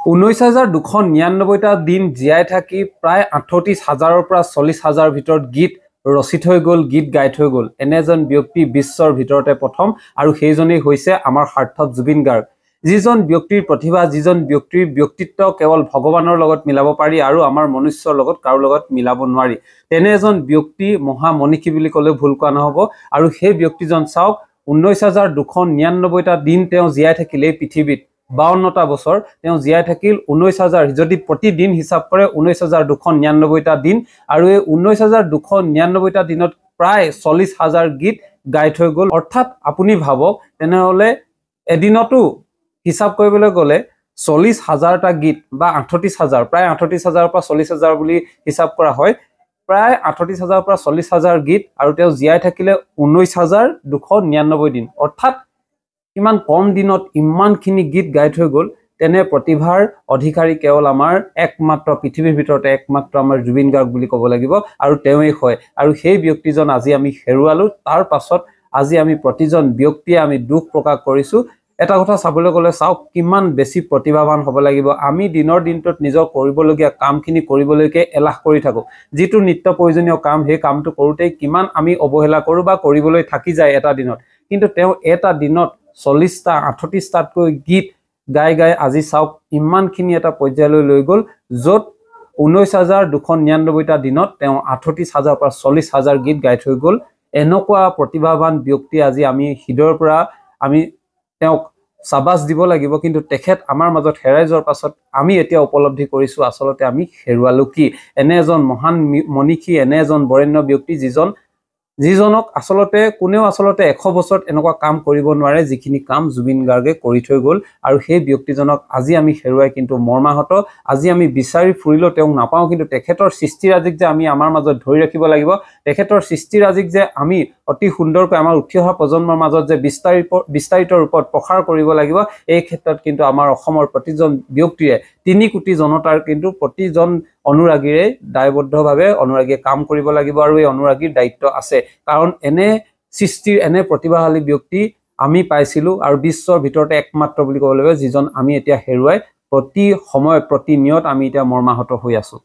19,299টা দিন জীয়াই থাকি প্ৰায় 38,000ৰ পৰা 40,000 ভিতৰত গীত ৰচি থৈ গ'ল, গীত গাই থৈ গ'ল। এনেজন ব্যক্তি বিশ্বৰ ভিতৰতে প্ৰথম, আৰু সেইজনেই হৈছে আমাৰ সাৰ্থক জুবিন গাৰ্গ। যিজন ব্যক্তিৰ প্ৰতিভা, যিজন ব্যক্তিৰ ব্যক্তিত্ব কেৱল ভগৱানৰ লগত মিলাব পাৰি আৰু আমাৰ মনুষ্যৰ লগত কাৰো লগত মিলাব নোৱাৰি। তেনে এজন ব্যক্তি মহামনীষী বুলি ক'লেও ভুল কোৱা নহ'ব। আৰু সেই ব্যক্তিজন চাওক, 19,299টা দিন তেওঁ জীয়াই থাকিলে এই পৃথিৱীত। 52টা বছৰ তেওঁ জীয়াই থাকিল। 19,000 যদি প্ৰতিদিন হিচাপ কৰে 19,299টা দিন, আৰু এই 19,299টা দিনত প্ৰায় 40,000 গীত গাই থৈ গ'ল। অৰ্থাৎ আপুনি ভাবক, তেনেহ'লে এদিনতো হিচাপ কৰিবলৈ গ'লে 40,000টা গীত বা 38,000, প্ৰায় 38,000ৰ পৰা 40,000 বুলি হিচাপ কৰা হয়, প্ৰায় 38,000ৰ পৰা 40,000 গীত, আৰু তেওঁ জীয়াই থাকিলে 19,299 দিন। অৰ্থাৎ ইমান কম দিনত ইমানখিনি গীত গাই থৈ গ'ল। তেনে প্ৰতিভাৰ অধিকাৰী কেৱল আমাৰ একমাত্ৰ, পৃথিৱীৰ ভিতৰতে একমাত্ৰ আমাৰ জুবিন গাৰ্গ বুলি ক'ব লাগিব, আৰু তেওঁৱেই হয়। আৰু সেই ব্যক্তিজন আজি আমি হেৰুৱালোঁ। তাৰ পাছত আজি আমি প্ৰতিজন ব্যক্তিয়ে আমি দুখ প্ৰকাশ কৰিছোঁ। এটা কথা চাবলৈ গ'লে চাওক, কিমান বেছি প্ৰতিভাৱান হ'ব লাগিব। আমি দিনৰ দিনটোত নিজৰ কৰিবলগীয়া কামখিনি কৰিবলৈকে এলাহ কৰি থাকোঁ। যিটো নিত্য প্ৰয়োজনীয় কাম, সেই কামটো কৰোঁতেই কিমান আমি অৱহেলা কৰোঁ বা কৰিবলৈ থাকি যায় এটা দিনত। কিন্তু তেওঁ এটা দিনত 40টা 38টাতকৈ গীত গাই গাই আজি চাওক ইমানখিনি এটা পৰ্যায়লৈ লৈ গ'ল, য'ত 19,299টা দিনত তেওঁ 38,000 পৰা 40,000 গীত গাই থৈ গ'ল। এনেকুৱা প্ৰতিভাৱান ব্যক্তি আজি আমি হৃদয়ৰ পৰা আমি তেওঁক চাবাছ দিব লাগিব। কিন্তু তেখেত আমাৰ মাজত হেৰাই যোৱাৰ পাছত আমি এতিয়া উপলব্ধি কৰিছোঁ আচলতে আমি হেৰুৱালোঁ কি। এনে এজন মহান মনীষী, এনে এজন বৰেণ্য ব্যক্তি, যিজনক আচলতে কোনেও আচলতে 100 বছৰত এনেকুৱা কাম কৰিব নোৱাৰে যিখিনি কাম জুবিন গাৰ্গে কৰি থৈ গ'ল। আৰু সেই ব্যক্তিজনক আজি আমি হেৰুৱাই কিন্তু মৰ্মাহত। আজি আমি বিচাৰি ফুৰিলেও তেওঁক নাপাওঁ, কিন্তু তেখেতৰ সৃষ্টিৰাজিক যে আমি আমাৰ মাজত ধৰি ৰাখিব লাগিব, তেখেতৰ সৃষ্টিৰাজিক যে আমি অতি সুন্দৰকৈ আমাৰ উঠি অহা প্ৰজন্মৰ মাজত যে বিস্তাৰিত ৰূপত প্ৰসাৰ কৰিব লাগিব, এই ক্ষেত্ৰত কিন্তু আমাৰ অসমৰ প্ৰতিজন ব্যক্তিয়ে 3 কোটি জনতাৰ কিন্তু প্ৰতিজন অনুৰাগীৰে দায়বদ্ধভাৱে অনুৰাগীয়ে কাম কৰিব লাগিব, আৰু এই অনুৰাগীৰ দায়িত্ব আছে। কাৰণ এনে সৃষ্টিৰ, এনে প্ৰতিভাশালী ব্যক্তি আমি পাইছিলোঁ, আৰু বিশ্বৰ ভিতৰতে একমাত্ৰ বুলি ক'ব লাগিব, যিজন আমি এতিয়া হেৰুৱাই প্ৰতি সময়ত প্ৰতিনিয়ত আমি এতিয়া মৰ্মাহত হৈ আছোঁ।